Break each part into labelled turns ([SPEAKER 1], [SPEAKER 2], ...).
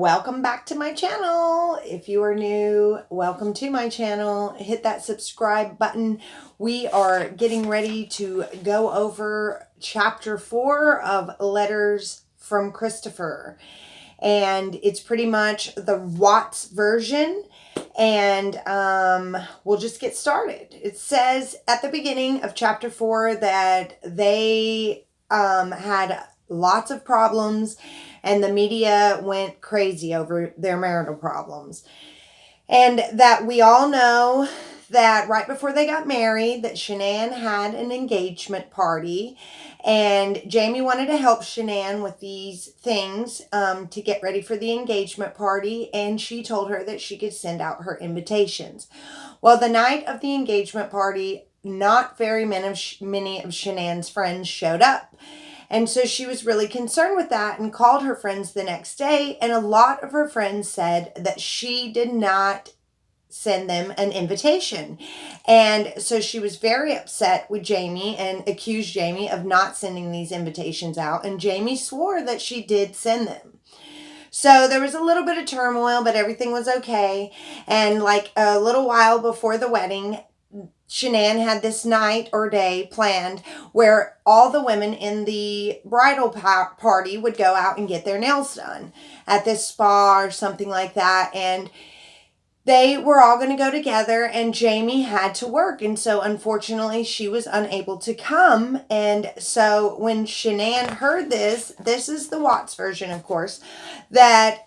[SPEAKER 1] Welcome back to my channel. If you are new, welcome to my channel. Hit that subscribe button. We are getting ready to go over chapter 4 of Letters from Christoper. And it's pretty much the Watts version. And we'll just get started. It says at the beginning of chapter 4 that they had lots of problems and the media went crazy over their marital problems. And that we all know that right before they got married, that Shanann had an engagement party. And Jamie wanted to help Shanann with these things to get ready for the engagement party. And she told her that she could send out her invitations. Well, the night of the engagement party, not very many of Shanann's friends showed up. And so she was really concerned with that and called her friends the next day. And a lot of her friends said that she did not send them an invitation. And so she was very upset with Jamie and accused Jamie of not sending these invitations out. And Jamie swore that she did send them. So there was a little bit of turmoil, but everything was okay. And like a little while before the wedding, Shanann had this night or day planned where all the women in the bridal party would go out and get their nails done at this spa or something like that. And they were all going to go together, and Jamie had to work. And so unfortunately she was unable to come. And so when Shanann heard this is the Watts version, of course, that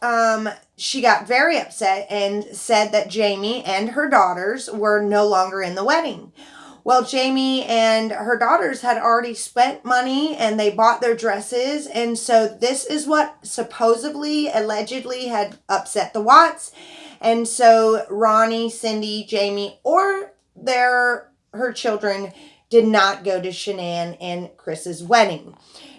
[SPEAKER 1] she got very upset and said that Jamie and her daughters were no longer in the wedding. Well, Jamie and her daughters had already spent money and they bought their dresses. And so this is what supposedly, allegedly had upset the Watts. And so Ronnie, Cindy, Jamie, or her children did not go to Shanann and Chris's wedding.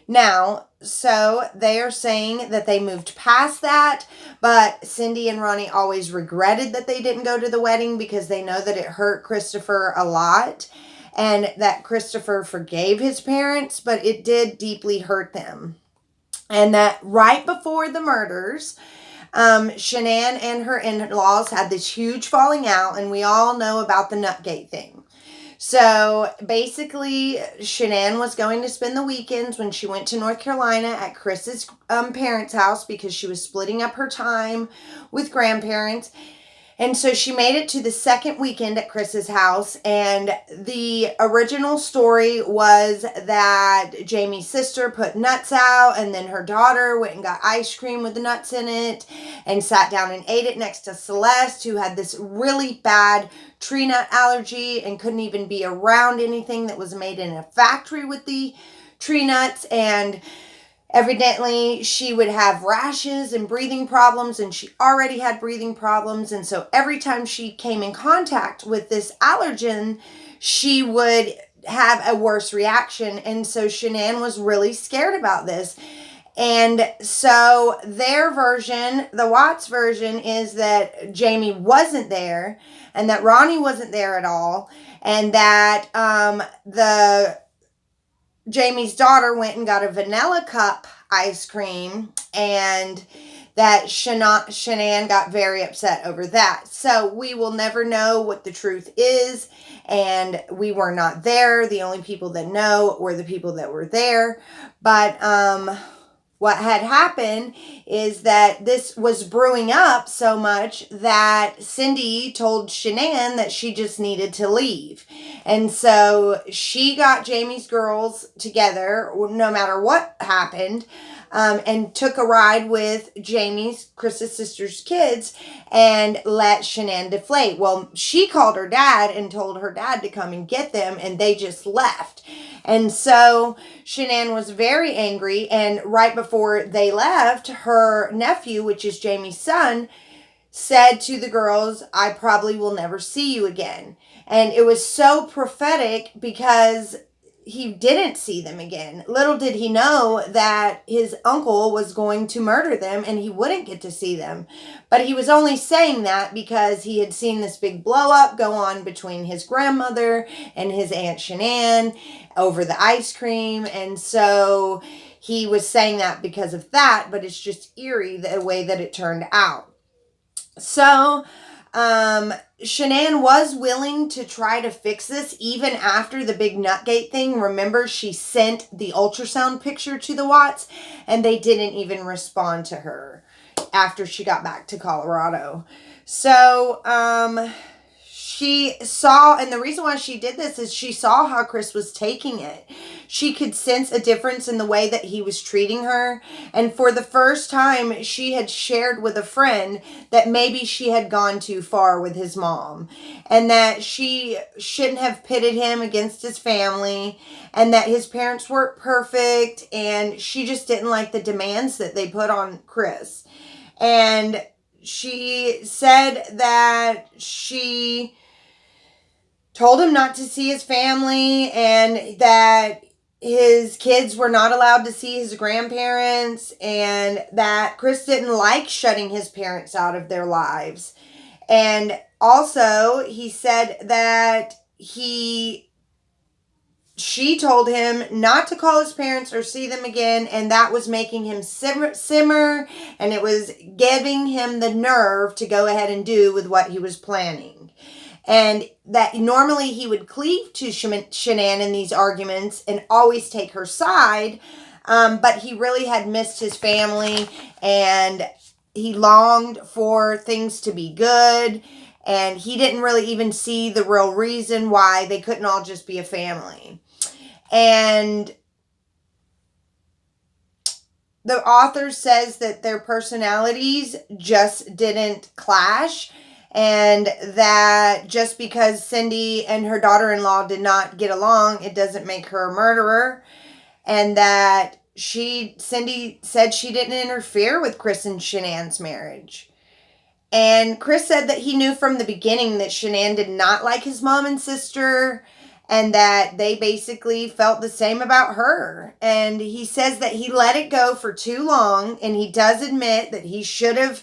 [SPEAKER 1] Now, so they are saying that they moved past that, but Cindy and Ronnie always regretted that they didn't go to the wedding because they know that it hurt Christoper a lot and that Christoper forgave his parents, but it did deeply hurt them. And that right before the murders, Shanann and her in-laws had this huge falling out, and we all know about the Nutgate thing. So basically, Shanann was going to spend the weekends when she went to North Carolina at Chris's parents' house because she was splitting up her time with grandparents. And so she made it to the second weekend at Chris's house, and the original story was that Jamie's sister put nuts out, and then her daughter went and got ice cream with the nuts in it and sat down and ate it next to Celeste, who had this really bad tree nut allergy and couldn't even be around anything that was made in a factory with the tree nuts. And evidently, she would have rashes and breathing problems, and she already had breathing problems. And so every time she came in contact with this allergen, she would have a worse reaction. And so Shanann was really scared about this. And so their version, the Watts version, is that Jamie wasn't there and that Ronnie wasn't there at all. And that Jamie's daughter went and got a vanilla cup ice cream, and that Shanann got very upset over that. So we will never know what the truth is, and we were not there. The only people that know were the people that were there. But what had happened is that this was brewing up so much that Cindy told Shanann that she just needed to leave. And so she got Jamie's girls together, no matter what happened, and took a ride with Chris's sister's kids, and let Shanann deflate. Well, she called her dad and told her dad to come and get them, and they just left. And so Shanann was very angry, and right before they left, her nephew, which is Jamie's son, said to the girls, "I probably will never see you again." And it was so prophetic because he didn't see them again. Little did he know that his uncle was going to murder them and he wouldn't get to see them. But he was only saying that because he had seen this big blow up go on between his grandmother and his Aunt Shanann over the ice cream. And so he was saying that because of that, but it's just eerie the way that it turned out. So, Shanann was willing to try to fix this even after the big Nutgate thing. Remember, she sent the ultrasound picture to the Watts, and they didn't even respond to her after she got back to Colorado. So, she saw, and the reason why she did this is she saw how Chris was taking it. She could sense a difference in the way that he was treating her. And for the first time, she had shared with a friend that maybe she had gone too far with his mom. And that she shouldn't have pitted him against his family. And that his parents weren't perfect. And she just didn't like the demands that they put on Chris. And she said that she told him not to see his family and that his kids were not allowed to see his grandparents and that Chris didn't like shutting his parents out of their lives. And also he said that she told him not to call his parents or see them again, and that was making him simmer, and it was giving him the nerve to go ahead and do with what he was planning. And that normally he would cleave to Shanann in these arguments and always take her side, but he really had missed his family, and he longed for things to be good, and he didn't really even see the real reason why they couldn't all just be a family. And the author says that their personalities just didn't clash, and that just because Cindy and her daughter-in-law did not get along, it doesn't make her a murderer. And that Cindy said she didn't interfere with Chris and Shanann's marriage. And Chris said that he knew from the beginning that Shanann did not like his mom and sister, and that they basically felt the same about her. And he says that he let it go for too long, and he does admit that he should have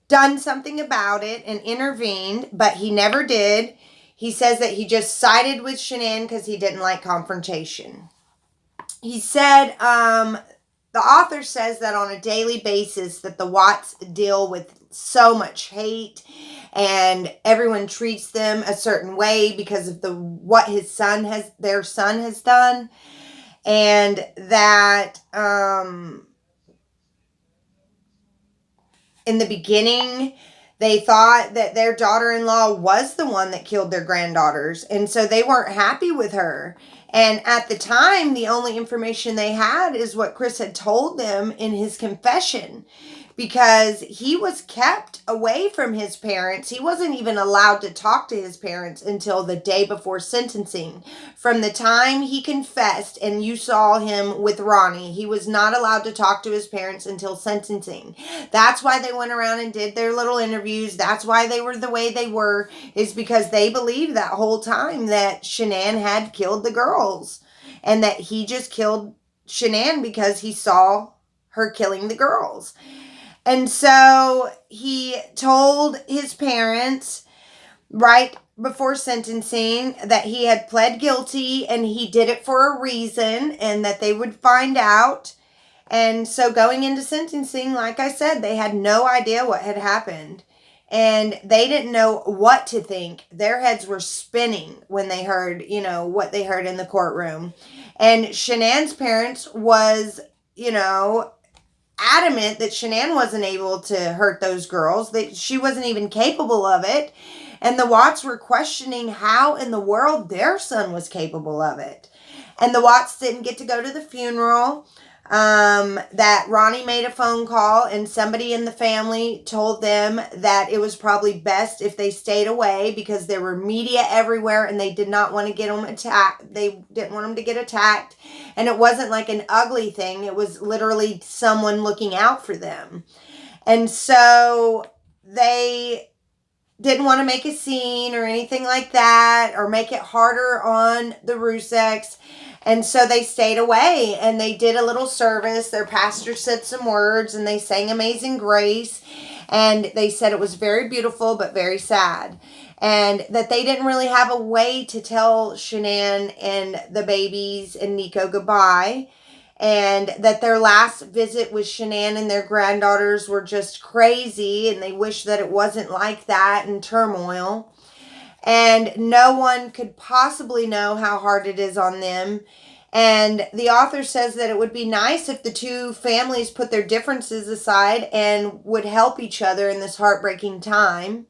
[SPEAKER 1] done something about it and intervened, but he never did. He says that he just sided with Shanann because he didn't like confrontation. He said, the author says that on a daily basis that the Watts deal with so much hate, and everyone treats them a certain way because of what their son has done, and that in the beginning they thought that their daughter-in-law was the one that killed their granddaughters, and so they weren't happy with her. And at the time, the only information they had is what Chris had told them in his confession, because he was kept away from his parents. He wasn't even allowed to talk to his parents until the day before sentencing. From the time he confessed and you saw him with Ronnie, he was not allowed to talk to his parents until sentencing. That's why they went around and did their little interviews. That's why they were the way they were, is because they believed that whole time that Shanann had killed the girls, and that he just killed Shanann because he saw her killing the girls. And so he told his parents right before sentencing that he had pled guilty and he did it for a reason, and that they would find out. And so going into sentencing, like I said, they had no idea what had happened, and they didn't know what to think. Their heads were spinning when they heard, what they heard in the courtroom. And Shanann's parents was, adamant that Shanann wasn't able to hurt those girls, that she wasn't even capable of it. And the Watts were questioning how in the world their son was capable of it. And the Watts didn't get to go to the funeral. That Ronnie made a phone call, and somebody in the family told them that it was probably best if they stayed away because there were media everywhere and they did not want to get them attacked. They didn't want them to get attacked. And it wasn't like an ugly thing. It was literally someone looking out for them. And so they didn't want to make a scene or anything like that, or make it harder on the Ruseks. And so they stayed away, and they did a little service. Their pastor said some words, and they sang Amazing Grace. And they said it was very beautiful, but very sad. And that they didn't really have a way to tell Shanann and the babies and Nico goodbye. and that their last visit with Shanann and their granddaughters were just crazy, and they wish that it wasn't like that in turmoil. And no one could possibly know how hard it is on them. And the author says that it would be nice if the two families put their differences aside and would help each other in this heartbreaking time.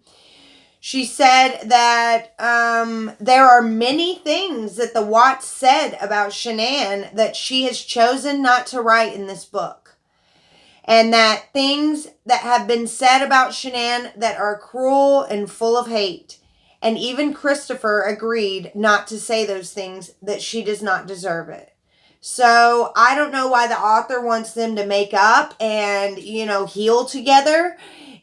[SPEAKER 1] She said that there are many things that the Watts said about Shanann that she has chosen not to write in this book. And that things that have been said about Shanann that are cruel and full of hate. And even Christoper agreed not to say those things, that she does not deserve it. So I don't know why the author wants them to make up and, heal together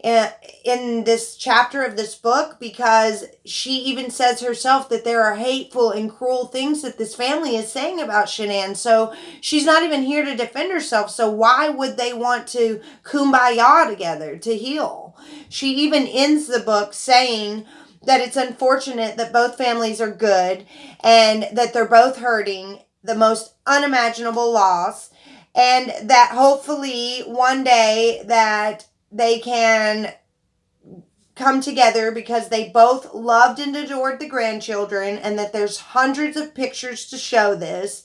[SPEAKER 1] in this chapter of this book, because she even says herself that there are hateful and cruel things that this family is saying about Shanann. So she's not even here to defend herself. So why would they want to kumbaya together to heal? She even ends the book saying that it's unfortunate that both families are good and that they're both hurting the most unimaginable loss, and that hopefully one day that they can come together because they both loved and adored the grandchildren, and that there's hundreds of pictures to show this,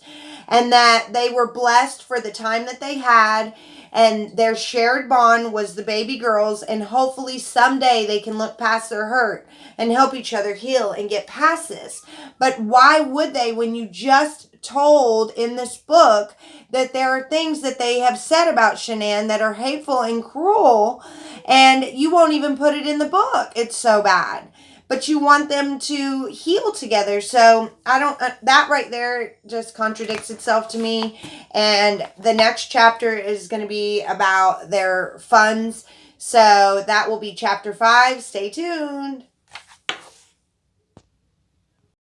[SPEAKER 1] and that they were blessed for the time that they had, and their shared bond was the baby girls, and hopefully someday they can look past their hurt and help each other heal and get past this. But why would they, when you just told in this book that there are things that they have said about Shanann that are hateful and cruel, and you won't even put it in the book? It's so bad. But you want them to heal together. So I don't, that right there just contradicts itself to me. And the next chapter is going to be about their funds. So that will be chapter 5. Stay tuned.